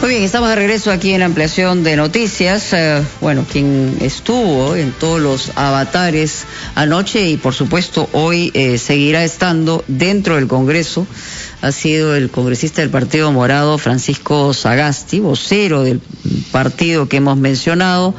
Muy bien, estamos de regreso aquí en Ampliación de Noticias. Bueno, quien estuvo en todos los avatares anoche y por supuesto hoy seguirá estando dentro del Congreso ha sido el congresista del Partido Morado, Francisco Sagasti, vocero del partido que hemos mencionado,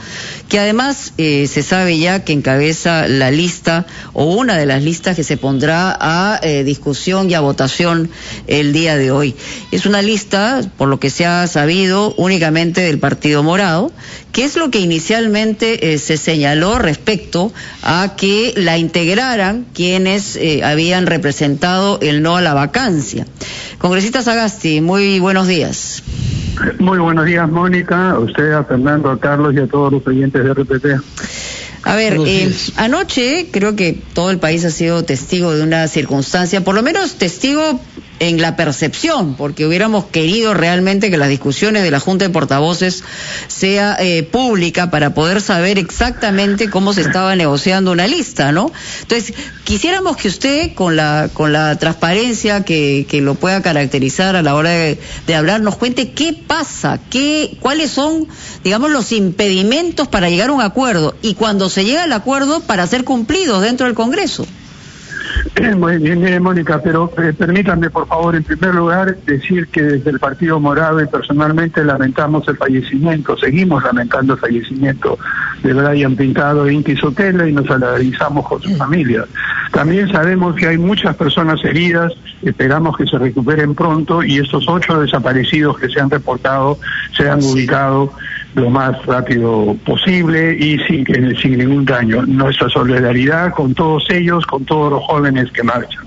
que además se sabe ya que encabeza la lista o una de las listas que se pondrá a discusión y a votación el día de hoy. Es una lista, por lo que se ha sabido, únicamente del Partido Morado, que es lo que inicialmente se señaló respecto a que la integraran quienes habían representado el no a la vacancia. Congresista Sagasti, muy buenos días. Muy buenos días, Mónica, a usted, a Fernando, a Carlos y a todos los oyentes de RPP. A ver, anoche creo que todo el país ha sido testigo de una circunstancia, por lo menos testigo en la percepción, porque hubiéramos querido realmente que las discusiones de la Junta de Portavoces sea pública para poder saber exactamente cómo se estaba negociando una lista, ¿no? Entonces, quisiéramos que usted, con la transparencia que lo pueda caracterizar a la hora de hablar, nos cuente qué pasa, cuáles son, digamos, los impedimentos para llegar a un acuerdo y cuando se llega al acuerdo para ser cumplidos dentro del Congreso. Muy bien, Mónica, pero permítanme, por favor, en primer lugar, decir que desde el Partido Morado y personalmente lamentamos el fallecimiento, seguimos lamentando el fallecimiento de Brian Pintado e Inti Sotelo y nos solidarizamos con su familia. También sabemos que hay muchas personas heridas, esperamos que se recuperen pronto y estos 8 desaparecidos que se han reportado sean ubicados lo más rápido posible y sin ningún daño. Nuestra solidaridad con todos ellos, con todos los jóvenes que marchan.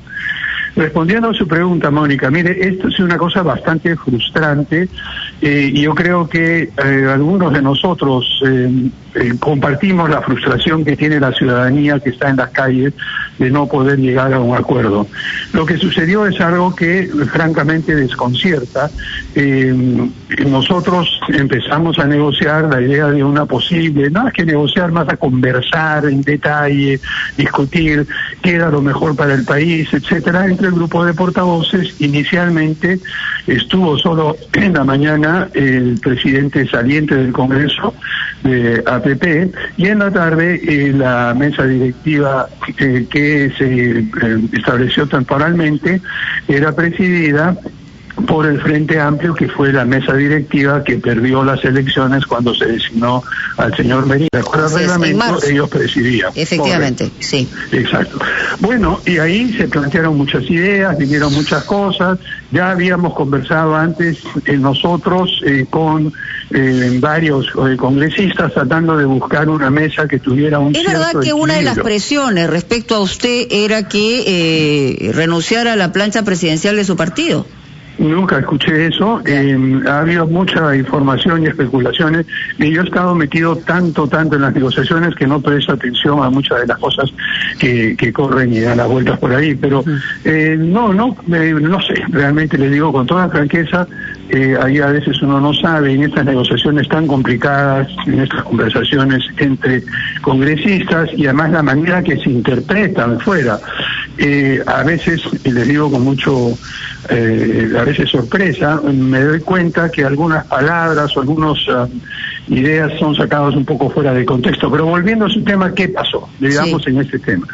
Respondiendo a su pregunta, Mónica, mire, esto es una cosa bastante frustrante y yo creo que algunos de nosotros compartimos la frustración que tiene la ciudadanía que está en las calles de no poder llegar a un acuerdo. Lo que sucedió es algo que francamente desconcierta. Nosotros empezamos a negociar la idea de una posible, nada que negociar, más a conversar en detalle, discutir qué era lo mejor para el país, etcétera. Entre el grupo de portavoces inicialmente estuvo solo en la mañana el presidente saliente del Congreso de APP y en la tarde la mesa directiva que se estableció temporalmente era presidida por el Frente Amplio, que fue la mesa directiva que perdió las elecciones cuando se designó al señor Merino. De acuerdo al reglamento, ellos presidían. Efectivamente, correcto. Sí. Exacto. Bueno, y ahí se plantearon muchas ideas, vinieron muchas cosas. Ya habíamos conversado antes nosotros con varios congresistas tratando de buscar una mesa que tuviera un cierto verdad que una de las presiones respecto a usted era que renunciara a la plancha presidencial de su partido. Nunca escuché eso, ha habido mucha información y especulaciones y yo he estado metido tanto en las negociaciones que no presto atención a muchas de las cosas que corren y dan las vueltas por ahí, pero no sé, realmente le digo con toda franqueza, ahí a veces uno no sabe en estas negociaciones tan complicadas, en estas conversaciones entre congresistas y además la manera que se interpretan fuera. A veces, les digo con mucho, a veces sorpresa, me doy cuenta que algunas palabras o algunas ideas son sacadas un poco fuera de contexto. Pero volviendo a su tema, ¿qué pasó? Digamos en este tema.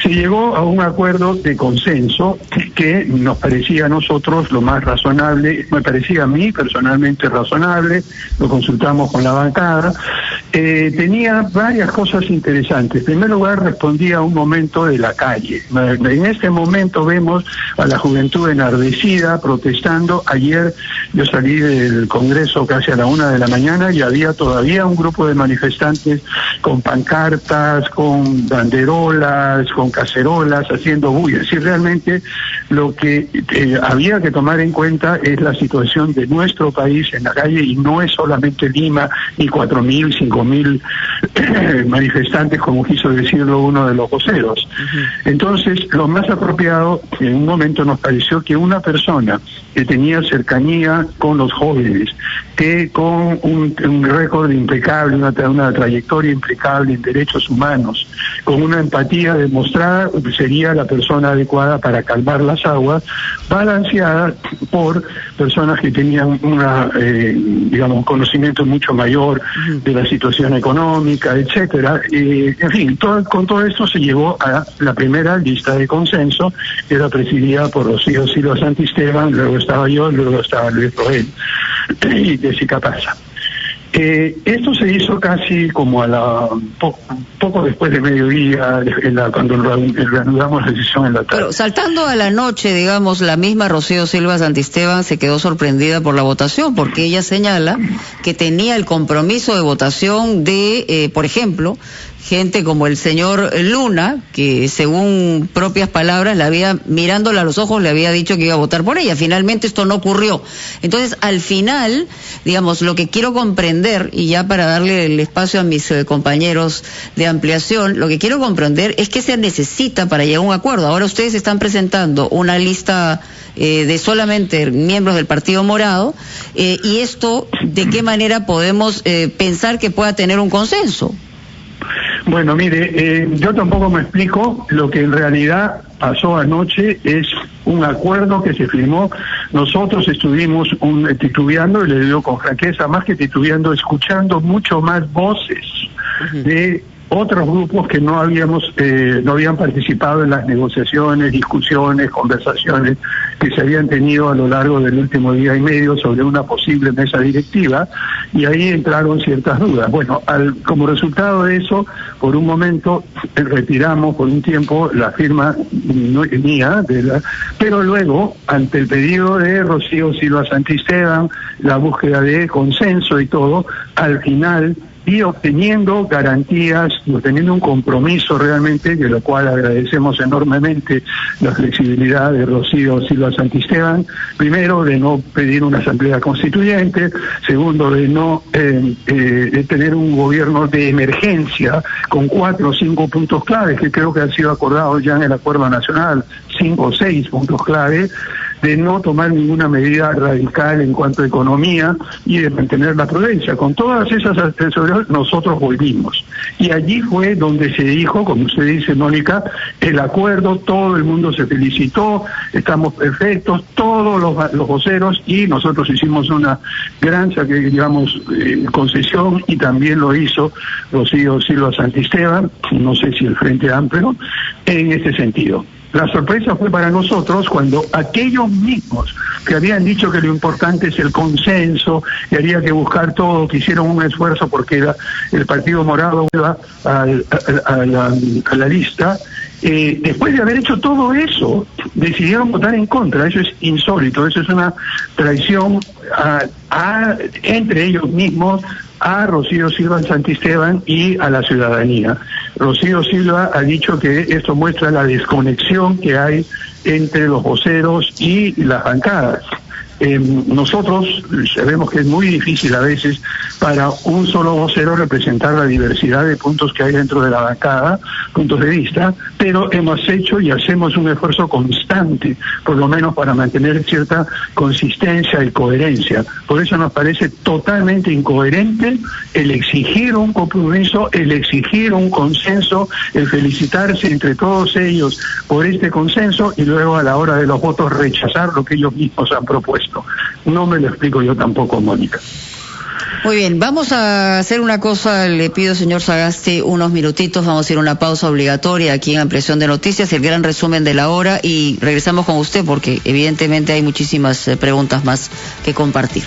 Se llegó a un acuerdo de consenso que nos parecía a nosotros lo más razonable, me parecía a mí personalmente razonable, lo consultamos con la bancada. Tenía varias cosas interesantes. En primer lugar, respondía a un momento de la calle. En este momento vemos a la juventud enardecida, protestando. Ayer yo salí del Congreso casi a la 1 de la mañana y había todavía un grupo de manifestantes con pancartas, con banderolas, con cacerolas, haciendo bulla. Es decir, realmente lo que había que tomar en cuenta es la situación de nuestro país en la calle y no es solamente Lima y 4.000, 5.000 manifestantes, como quiso decirlo uno de los voceros. Entonces, lo más apropiado, en un momento nos pareció que una persona que tenía cercanía con los jóvenes, que con un récord impecable, una trayectoria impecable en derechos humanos, con una empatía demostrada, sería la persona adecuada para calmar las aguas, balanceada por personas que tenían un conocimiento mucho mayor de la situación económica, etcétera. En fin, con todo esto se llegó a la primera lista de consenso, que era presidida por Rocío Silva Santisteban, luego estaba yo, luego estaba Luis Roel y Jessica Paza. Esto se hizo casi como poco después de mediodía, cuando reanudamos la sesión en la tarde. Pero saltando a la noche, digamos, la misma Rocío Silva Santisteban se quedó sorprendida por la votación, porque ella señala que tenía el compromiso de votación de, por ejemplo, gente como el señor Luna, que según propias palabras, mirándola a los ojos, le había dicho que iba a votar por ella. Finalmente esto no ocurrió. Entonces, al final, digamos, lo que quiero comprender, y ya para darle el espacio a mis compañeros de ampliación, lo que quiero comprender es qué se necesita para llegar a un acuerdo. Ahora ustedes están presentando una lista de solamente miembros del Partido Morado, y esto, ¿de qué manera podemos pensar que pueda tener un consenso? Bueno, mire, yo tampoco me explico. Lo que en realidad pasó anoche es un acuerdo que se firmó. Nosotros estuvimos titubeando, y le digo con franqueza, más que titubeando, escuchando mucho más voces de otros grupos que no habían participado en las negociaciones, discusiones, conversaciones que se habían tenido a lo largo del último día y medio sobre una posible mesa directiva, y ahí entraron ciertas dudas. Bueno, como resultado de eso, por un momento retiramos por un tiempo la firma mía, pero luego, ante el pedido de Rocío Silva Santisteban, la búsqueda de consenso y todo, al final, y obteniendo garantías, obteniendo un compromiso realmente, de lo cual agradecemos enormemente la flexibilidad de Rocío Silva Santisteban, primero de no pedir una asamblea constituyente, segundo de no de tener un gobierno de emergencia con 4 o 5 puntos claves que creo que han sido acordados ya en el acuerdo nacional, 5 o 6 puntos claves, de no tomar ninguna medida radical en cuanto a economía y de mantener la prudencia. Con todas esas asesorías nosotros volvimos. Y allí fue donde se dijo, como usted dice, Mónica, el acuerdo, todo el mundo se felicitó, estamos perfectos, todos los voceros, y nosotros hicimos una gran, concesión, y también lo hizo Rocío Silva Santisteban, no sé si el Frente Amplio, en este sentido. La sorpresa fue para nosotros cuando aquellos mismos que habían dicho que lo importante es el consenso, que había que buscar todo, que hicieron un esfuerzo porque el Partido Morado iba a la lista, después de haber hecho todo eso, decidieron votar en contra. Eso es insólito, eso es una traición entre ellos mismos, a Rocío Silva Santisteban y a la ciudadanía. Rocío Silva ha dicho que esto muestra la desconexión que hay entre los voceros y las bancadas. Nosotros sabemos que es muy difícil a veces para un solo vocero representar la diversidad de puntos que hay dentro de la bancada, puntos de vista, pero hemos hecho y hacemos un esfuerzo constante, por lo menos para mantener cierta consistencia y coherencia. Por eso nos parece totalmente incoherente el exigir un compromiso, el exigir un consenso, el felicitarse entre todos ellos por este consenso y luego a la hora de los votos rechazar lo que ellos mismos han propuesto. No me lo explico yo tampoco, Mónica. Muy bien, vamos a hacer una cosa, le pido, señor Sagasti, unos minutitos, vamos a ir a una pausa obligatoria aquí en Ampliación de Noticias, el gran resumen de la hora, y regresamos con usted porque evidentemente hay muchísimas preguntas más que compartir.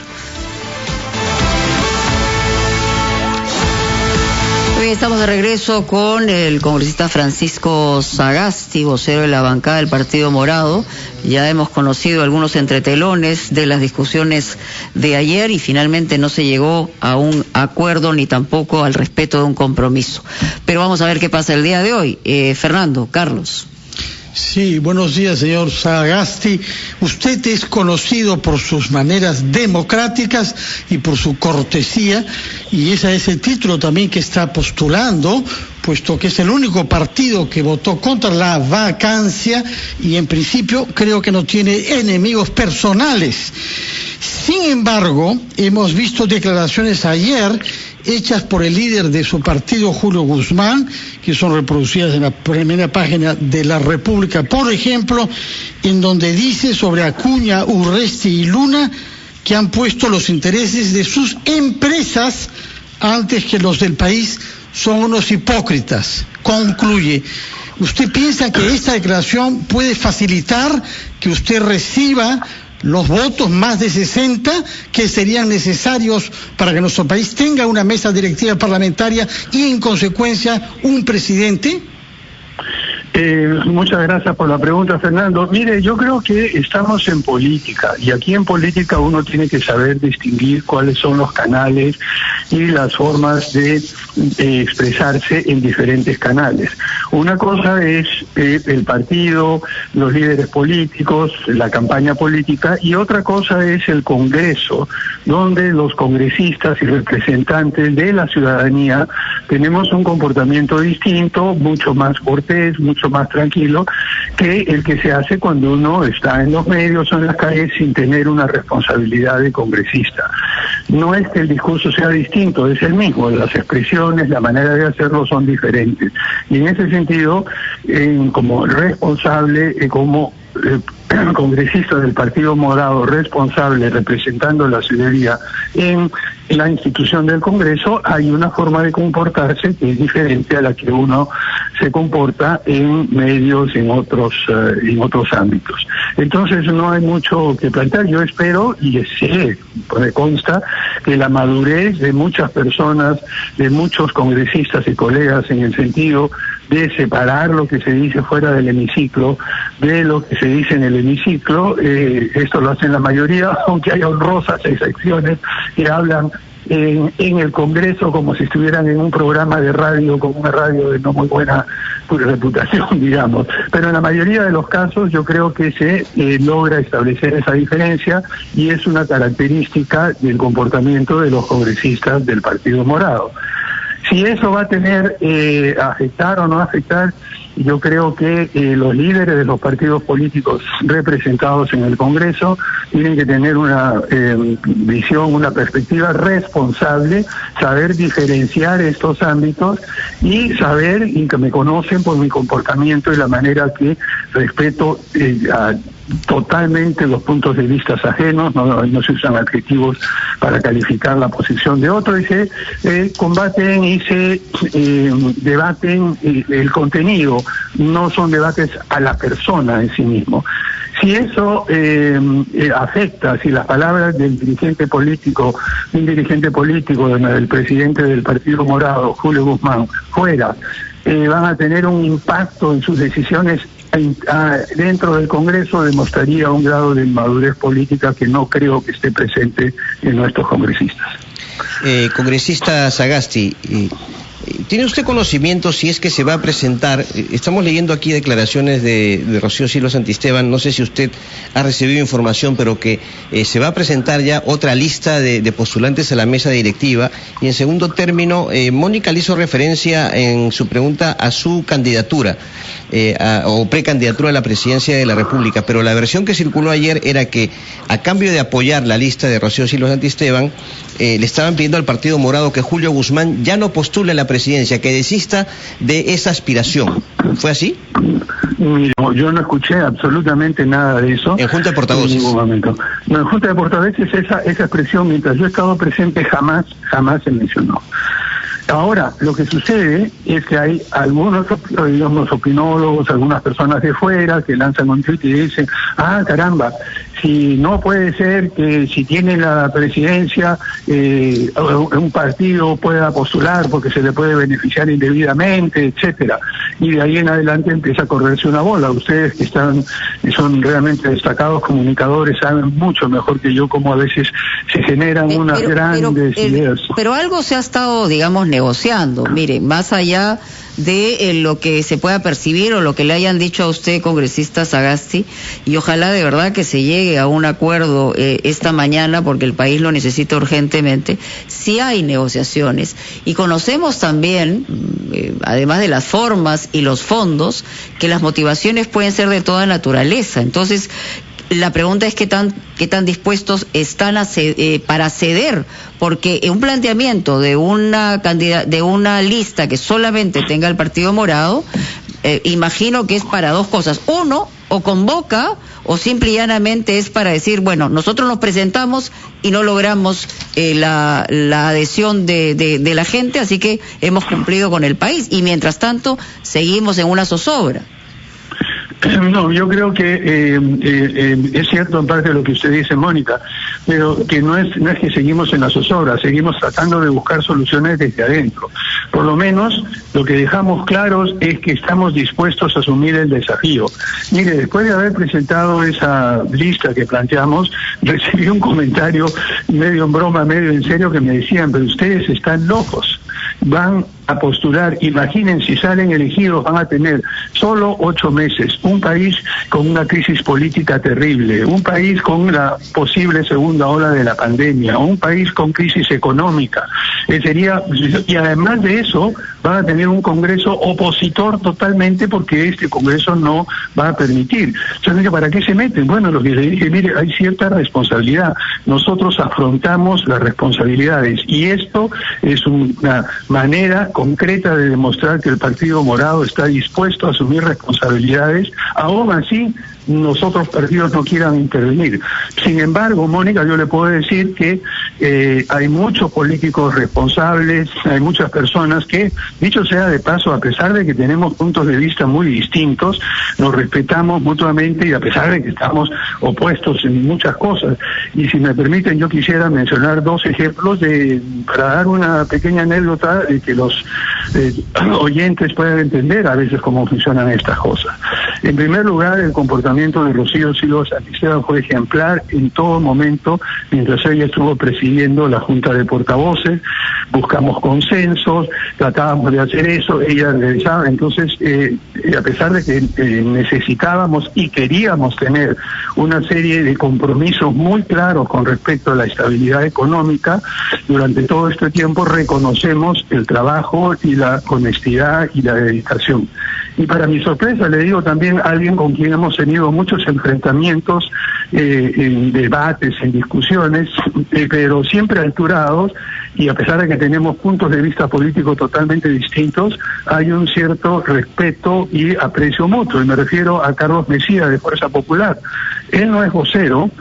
Estamos de regreso con el congresista Francisco Sagasti, vocero de la bancada del Partido Morado. Ya hemos conocido algunos entretelones de las discusiones de ayer y finalmente no se llegó a un acuerdo ni tampoco al respeto de un compromiso. Pero vamos a ver qué pasa el día de hoy. Fernando, Carlos. Sí, buenos días, señor Sagasti. Usted es conocido por sus maneras democráticas y por su cortesía, y ese es el título también que está postulando, puesto que es el único partido que votó contra la vacancia y en principio creo que no tiene enemigos personales. Sin embargo, hemos visto declaraciones ayer hechas por el líder de su partido, Julio Guzmán, que son reproducidas en la primera página de La República, por ejemplo, en donde dice sobre Acuña, Urresti y Luna que han puesto los intereses de sus empresas antes que los del país, son unos hipócritas. Concluye: ¿usted piensa que esta declaración puede facilitar que usted reciba los votos, más de 60, que serían necesarios para que nuestro país tenga una mesa directiva parlamentaria y, en consecuencia, un presidente? Muchas gracias por la pregunta, Fernando. Mire, yo creo que estamos en política, y aquí en política uno tiene que saber distinguir cuáles son los canales y las formas de expresarse en diferentes canales. Una cosa es el partido, los líderes políticos, la campaña política, y otra cosa es el Congreso, donde los congresistas y representantes de la ciudadanía tenemos un comportamiento distinto, mucho más cortés, mucho más tranquilo que el que se hace cuando uno está en los medios o en las calles sin tener una responsabilidad de congresista. No es que el discurso sea distinto, es el mismo, las expresiones, la manera de hacerlo son diferentes. Y en ese sentido, como responsable, como congresista del Partido Morado, responsable, representando la ciudadanía en la institución del Congreso, hay una forma de comportarse que es diferente a la que uno se comporta en medios, en otros ámbitos. Entonces no hay mucho que plantear. Yo espero y sé, me consta, que la madurez de muchas personas, de muchos congresistas y colegas, en el sentido de separar lo que se dice fuera del hemiciclo de lo que se dice en el hemiciclo, esto lo hacen la mayoría, aunque haya honrosas excepciones que hablan en el Congreso como si estuvieran en un programa de radio, como una radio de no muy buena reputación, digamos. Pero en la mayoría de los casos yo creo que se logra establecer esa diferencia, y es una característica del comportamiento de los congresistas del Partido Morado. Si eso va a tener, afectar o no afectar, yo creo que los líderes de los partidos políticos representados en el Congreso tienen que tener una visión, una perspectiva responsable, saber diferenciar estos ámbitos y saber, y que me conocen por mi comportamiento y la manera que respeto totalmente los puntos de vista ajenos, no se usan adjetivos para calificar la posición de otro, y se combaten y se debaten el contenido, no son debates a la persona en sí mismo. Si eso afecta, si las palabras del dirigente político, un dirigente político, del presidente del Partido Morado, Julio Guzmán, fuera, van a tener un impacto en sus decisiones dentro del Congreso, demostraría un grado de inmadurez política que no creo que esté presente en nuestros congresistas. Congresista Sagasti, ¿tiene usted conocimiento si es que se va a presentar? Estamos leyendo aquí declaraciones de Rocío Silva Santisteban, no sé si usted ha recibido información, pero que se va a presentar ya otra lista de postulantes a la mesa directiva. Y en segundo término, Mónica le hizo referencia en su pregunta a su candidatura o precandidatura a la presidencia de la República, pero la versión que circuló ayer era que a cambio de apoyar la lista de Rocío Silva Santisteban, le estaban pidiendo al Partido Morado que Julio Guzmán ya no postule a la presidencia, que desista de esa aspiración. ¿Fue así? No, yo no escuché absolutamente nada de eso. ¿En Junta de Portavoces? En ningún momento. No, en Junta de Portavoces esa expresión, mientras yo he estado presente, jamás se mencionó. Ahora, lo que sucede es que hay algunos, digamos, opinólogos, algunas personas de fuera que lanzan un tweet y dicen, caramba, si no puede ser que si tiene la presidencia un partido pueda postular porque se le puede beneficiar indebidamente, etcétera, y de ahí en adelante empieza a correrse una bola. Ustedes que son realmente destacados comunicadores saben mucho mejor que yo cómo a veces se generan unas grandes ideas. Pero algo se ha estado, digamos, negociando. Mire, más allá de lo que se pueda percibir o lo que le hayan dicho a usted, congresista Sagasti, y ojalá de verdad que se llegue a un acuerdo esta mañana, porque el país lo necesita urgentemente. Sí hay negociaciones, y conocemos también, además de las formas y los fondos, que las motivaciones pueden ser de toda naturaleza. Entonces, la pregunta es qué tan dispuestos están para ceder, porque un planteamiento de una lista que solamente tenga el Partido Morado, imagino que es para dos cosas. Uno, o convoca, o simple y llanamente es para decir, bueno, nosotros nos presentamos y no logramos la adhesión de la gente, así que hemos cumplido con el país, y mientras tanto seguimos en una zozobra. No, yo creo que es cierto en parte lo que usted dice, Mónica, pero que no es que seguimos en la zozobra, seguimos tratando de buscar soluciones desde adentro. Por lo menos lo que dejamos claros es que estamos dispuestos a asumir el desafío. Mire, después de haber presentado esa lista que planteamos, recibí un comentario medio en broma, medio en serio, que me decían, pero ustedes están locos. Van a postular, imaginen, si salen elegidos van a tener solo 8 meses, un país con una crisis política terrible, un país con la posible segunda ola de la pandemia, un país con crisis económica, y además de eso van a tener un Congreso opositor totalmente, porque este Congreso no va a permitir. Entonces, ¿para qué se meten? Bueno, lo que le dije, mire, hay cierta responsabilidad, nosotros afrontamos las responsabilidades, y esto es una manera concreta de demostrar que el Partido Morado está dispuesto a asumir responsabilidades, aún así nosotros partidos no quieran intervenir. Sin embargo, Mónica, yo le puedo decir que hay muchos políticos responsables, hay muchas personas que, dicho sea de paso, a pesar de que tenemos puntos de vista muy distintos, nos respetamos mutuamente, y a pesar de que estamos opuestos en muchas cosas. Y si me permiten, yo quisiera mencionar 2 ejemplos para dar una pequeña anécdota de que los oyentes puedan entender a veces cómo funcionan estas cosas. En primer lugar, el comportamiento de Rocío Silva Santisteban fue ejemplar en todo momento mientras ella estuvo presidiendo la Junta de Portavoces. Buscamos consensos, tratábamos de hacer eso, ella regresaba. Entonces, a pesar de que necesitábamos y queríamos tener una serie de compromisos muy claros con respecto a la estabilidad económica, durante todo este tiempo reconocemos el trabajo y la honestidad y la dedicación. Y para mi sorpresa, le digo también a alguien con quien hemos tenido muchos enfrentamientos, en debates, en discusiones, pero siempre alturados, y a pesar de que tenemos puntos de vista políticos totalmente distintos, hay un cierto respeto y aprecio mutuo. Y me refiero a Carlos Mesía, de Fuerza Popular. Él no es vocero,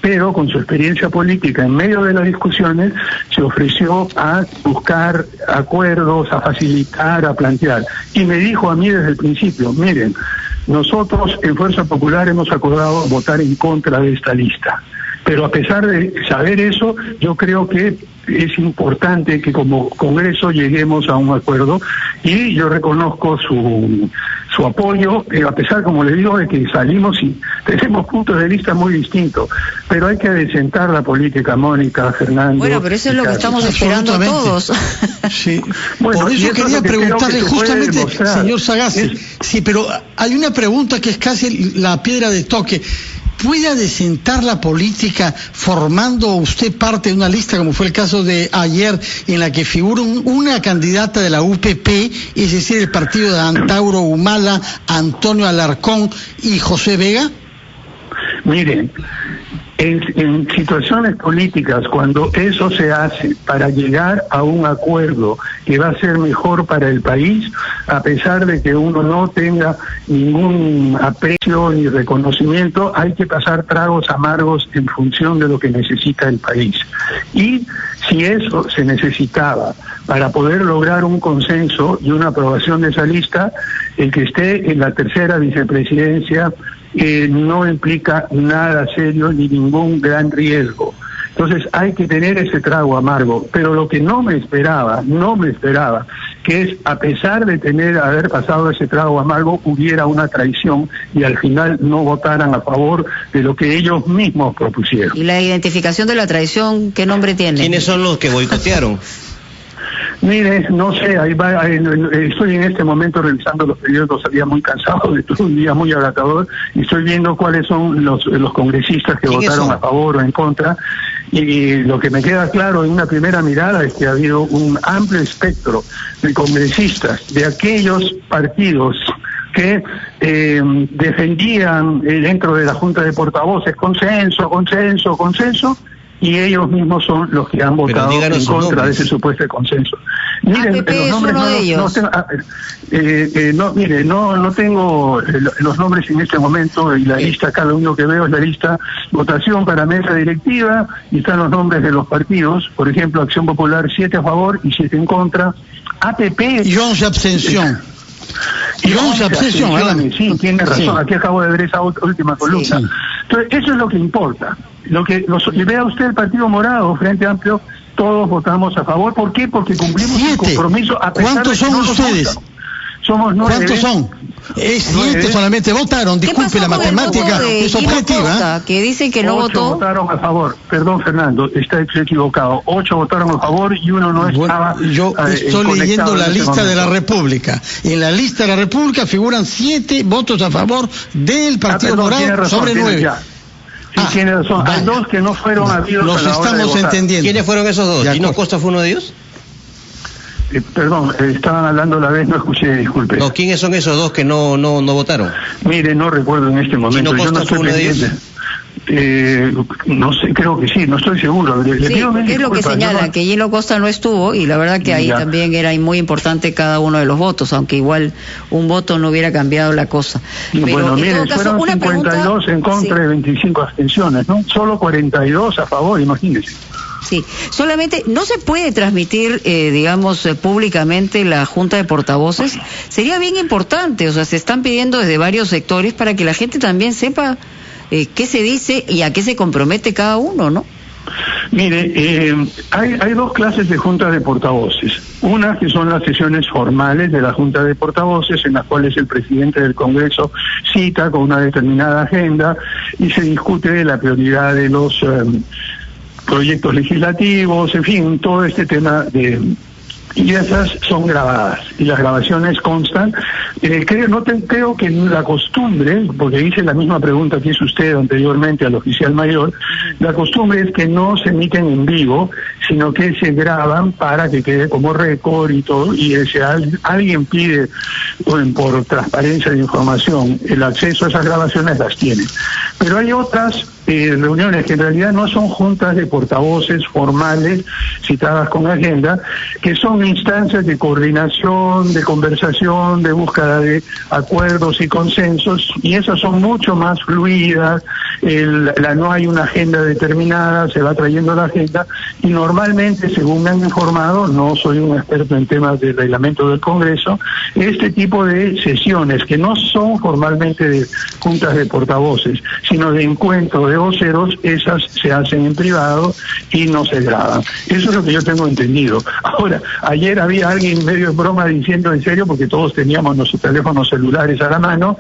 pero con su experiencia política en medio de las discusiones se ofreció a buscar acuerdos, a facilitar, a plantear. Y me dijo a mí desde el principio, miren, nosotros en Fuerza Popular hemos acordado votar en contra de esta lista. Pero a pesar de saber eso, yo creo que es importante que como Congreso lleguemos a un acuerdo, y yo reconozco su apoyo, a pesar, como le digo, de que salimos y tenemos puntos de vista muy distintos, pero hay que adecentar la política, Mónica, Fernando. Bueno, pero eso es lo que estamos esperando todos. Sí. Bueno, por eso quería preguntarle justamente, señor Sagasti, sí, pero hay una pregunta que es casi la piedra de toque. ¿Puede adecentar la política formando usted parte de una lista, como fue el caso de ayer, en la que figura una candidata de la UPP, es decir, el partido de Antauro Humala, Antonio Alarcón y José Vega? Miren, en situaciones políticas, cuando eso se hace para llegar a un acuerdo que va a ser mejor para el país, a pesar de que uno no tenga ningún aprecio ni reconocimiento, hay que pasar tragos amargos en función de lo que necesita el país. Y si eso se necesitaba para poder lograr un consenso y una aprobación de esa lista, el que esté en la tercera vicepresidencia no implica nada serio ni ningún gran riesgo. Entonces hay que tener ese trago amargo, pero lo que no me esperaba, que es, a pesar de haber pasado ese trago amargo, hubiera una traición y al final no votaran a favor de lo que ellos mismos propusieron. ¿Y la identificación de la traición qué nombre tiene? ¿Quiénes son los que boicotearon? Mire, no sé, estoy en este momento revisando los periódicos, salía muy cansado, de todo un día muy agotador, y estoy viendo cuáles son los congresistas que votaron a favor o en contra, y lo que me queda claro en una primera mirada es que ha habido un amplio espectro de congresistas de aquellos partidos que defendían dentro de la Junta de Portavoces consenso, y ellos mismos son los que han votado en contra de ese supuesto consenso. Miren, los nombres no tengo los nombres en este momento, y la lista, cada uno que veo es la lista votación para mesa directiva, y están los nombres de los partidos, por ejemplo, Acción Popular 7 a favor y 7 en contra, APP y 11 abstención. Y 11 abstenciones, sí, tiene razón, sí. Aquí acabo de ver esa última columna. Sí. Entonces, eso es lo que importa. Vea usted el Partido Morado, Frente Amplio, todos votamos a favor. ¿Por qué? Porque cumplimos el compromiso a pesar ¿Cuántos de que son ustedes? Somos 9. ¿Cuántos son? 7 solamente votaron. Disculpe, la matemática es objetiva. Que dicen que no 8 votó. Votaron a favor. Perdón, Fernando, está equivocado. 8 votaron a favor y uno no estaba. Yo estoy leyendo la lista de la República. En la lista de la República figuran 7 votos a favor del Partido Morado sobre 9. Sí, tiene razón. Hay 2 que no fueron habidos. Los estamos entendiendo. ¿Quiénes fueron esos 2? ¿Gino Costa fue uno de ellos? Perdón, estaban hablando a la vez, no escuché, disculpe. No, ¿quiénes son esos 2 que no votaron? Mire, no recuerdo en este momento. ¿Gino Costa fue uno de ellos? No sé, creo que sí, no estoy seguro. Es lo que señala, que Gino Costa no estuvo, y la verdad que ahí también era muy importante cada uno de los votos, aunque igual un voto no hubiera cambiado la cosa. Pero bueno, miren, fueron 52 en contra de 25 abstenciones, ¿no? Solo 42 a favor, imagínense. Sí, solamente no se puede transmitir, públicamente la Junta de Portavoces. Sería bien importante, o sea, se están pidiendo desde varios sectores para que la gente también sepa qué se dice y a qué se compromete cada uno, ¿no? Mire, hay 2 clases de Junta de Portavoces. Una que son las sesiones formales de la Junta de Portavoces, en las cuales el presidente del Congreso cita con una determinada agenda y se discute de la prioridad de los proyectos legislativos, en fin, todo este tema y esas son grabadas, y las grabaciones constan. Creo que la costumbre, porque hice la misma pregunta que hizo usted anteriormente al oficial mayor, la costumbre es que no se emiten en vivo, sino que se graban para que quede como récord y todo, y si alguien pide por transparencia de información el acceso a esas grabaciones, las tiene. Pero hay otras reuniones que en realidad no son juntas de portavoces formales citadas con agenda, que son instancias de coordinación, de conversación, de búsqueda de acuerdos y consensos, y esas son mucho más fluidas. No hay una agenda determinada, se va trayendo la agenda, y normalmente, según me han informado, no soy un experto en temas de reglamento del Congreso, este tipo de sesiones que no son formalmente de juntas de portavoces, sino de encuentro de voceros, esas se hacen en privado y no se graban. Eso es lo que yo tengo entendido. Ahora, ayer había alguien medio en broma diciendo, en serio, porque todos teníamos nuestros teléfonos celulares a la mano,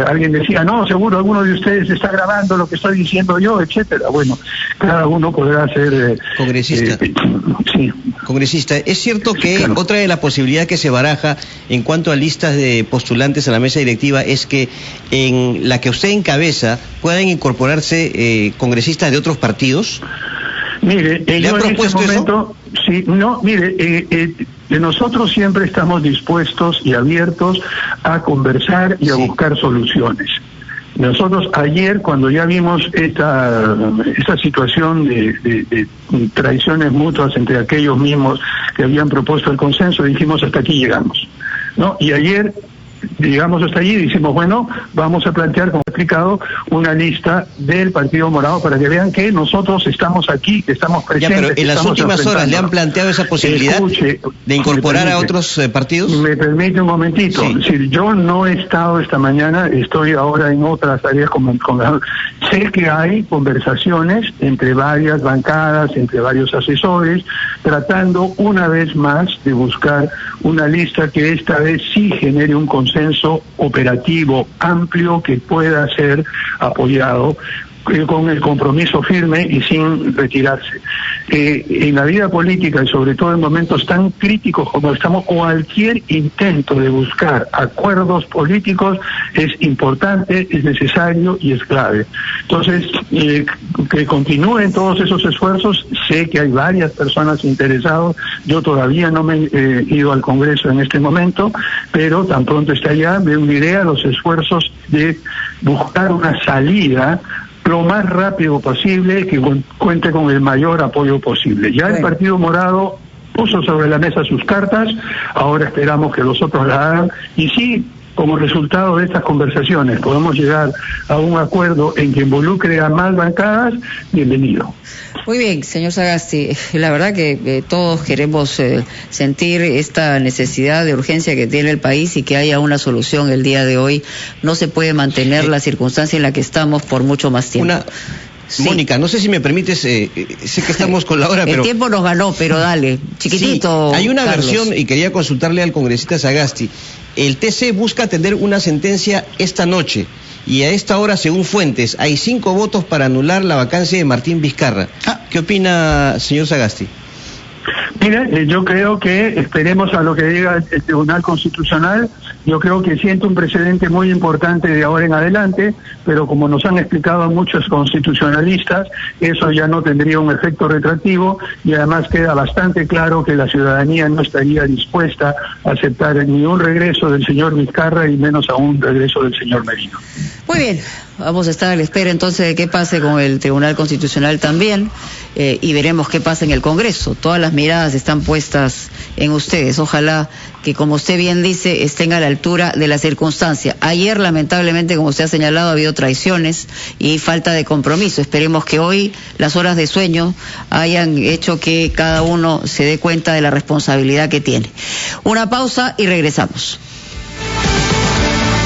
alguien decía, no, seguro alguno de ustedes está grabando lo que estoy diciendo yo, etcétera. Bueno, cada uno podrá ser congresista. Sí. Congresista, es cierto que claro, otra de las posibilidades que se baraja en cuanto a listas de postulantes a la mesa directiva es que en la que usted encabeza puedan incorporarse congresistas de otros partidos. Mire, ¿Le han propuesto en este momento, eso? Sí, no, mire, nosotros siempre estamos dispuestos y abiertos a conversar y a buscar soluciones. Nosotros ayer, cuando ya vimos esta situación de traiciones mutuas entre aquellos mismos que habían propuesto el consenso, dijimos, hasta aquí llegamos, ¿no? Y ayer llegamos hasta allí y decimos, bueno, vamos a plantear, como he explicado, una lista del Partido Morado para que vean que nosotros estamos aquí, que estamos presentes. Ya, pero en las últimas horas le han planteado esa posibilidad de incorporar a otros partidos. Me permite un momentito. Sí. Si yo no he estado esta mañana, estoy ahora en otras áreas sé que hay conversaciones entre varias bancadas, entre varios asesores, tratando una vez más de buscar una lista que esta vez sí genere un consenso operativo amplio que pueda ser apoyado con el compromiso firme y sin retirarse. En la vida política y sobre todo en momentos tan críticos como estamos, cualquier intento de buscar acuerdos políticos es importante, es necesario y es clave. Entonces, que continúen todos esos esfuerzos. Sé que hay varias personas interesadas. Yo todavía no me he ido al Congreso en este momento, pero tan pronto esté allá, me uniré a los esfuerzos de buscar una salida lo más rápido posible, que cuente con el mayor apoyo posible. Ya el Partido Morado puso sobre la mesa sus cartas, ahora esperamos que los otros la hagan, y sí, como resultado de estas conversaciones podemos llegar a un acuerdo en que involucre a más bancadas, bienvenido. Muy bien, señor Sagasti, la verdad que todos queremos sentir esta necesidad de urgencia que tiene el país y que haya una solución el día de hoy. No se puede mantener la circunstancia en la que estamos por mucho más tiempo. Sí. Mónica, no sé si me permites, sé que estamos con la hora, pero... El tiempo nos ganó, pero dale, chiquitito. Sí, hay una Carlos. versión, y quería consultarle al congresista Sagasti. El TC busca tener una sentencia esta noche, y a esta hora, según fuentes, hay 5 votos para anular la vacancia de Martín Vizcarra. ¿Qué opina, señor Sagasti? Mire, yo creo que esperemos a lo que diga el Tribunal Constitucional. Yo creo que siente un precedente muy importante de ahora en adelante, pero como nos han explicado muchos constitucionalistas, eso ya no tendría un efecto retroactivo, y además queda bastante claro que la ciudadanía no estaría dispuesta a aceptar ni un regreso del señor Vizcarra y menos aún un regreso del señor Merino. Muy bien, vamos a estar a la espera entonces de qué pase con el Tribunal Constitucional también, y veremos qué pasa en el Congreso. Todas las miradas están puestas en ustedes. Ojalá que, como usted bien dice, estén a la altura de la circunstancia. Ayer, lamentablemente, como usted ha señalado, ha habido traiciones y falta de compromiso. Esperemos que hoy las horas de sueño hayan hecho que cada uno se dé cuenta de la responsabilidad que tiene. Una pausa y regresamos.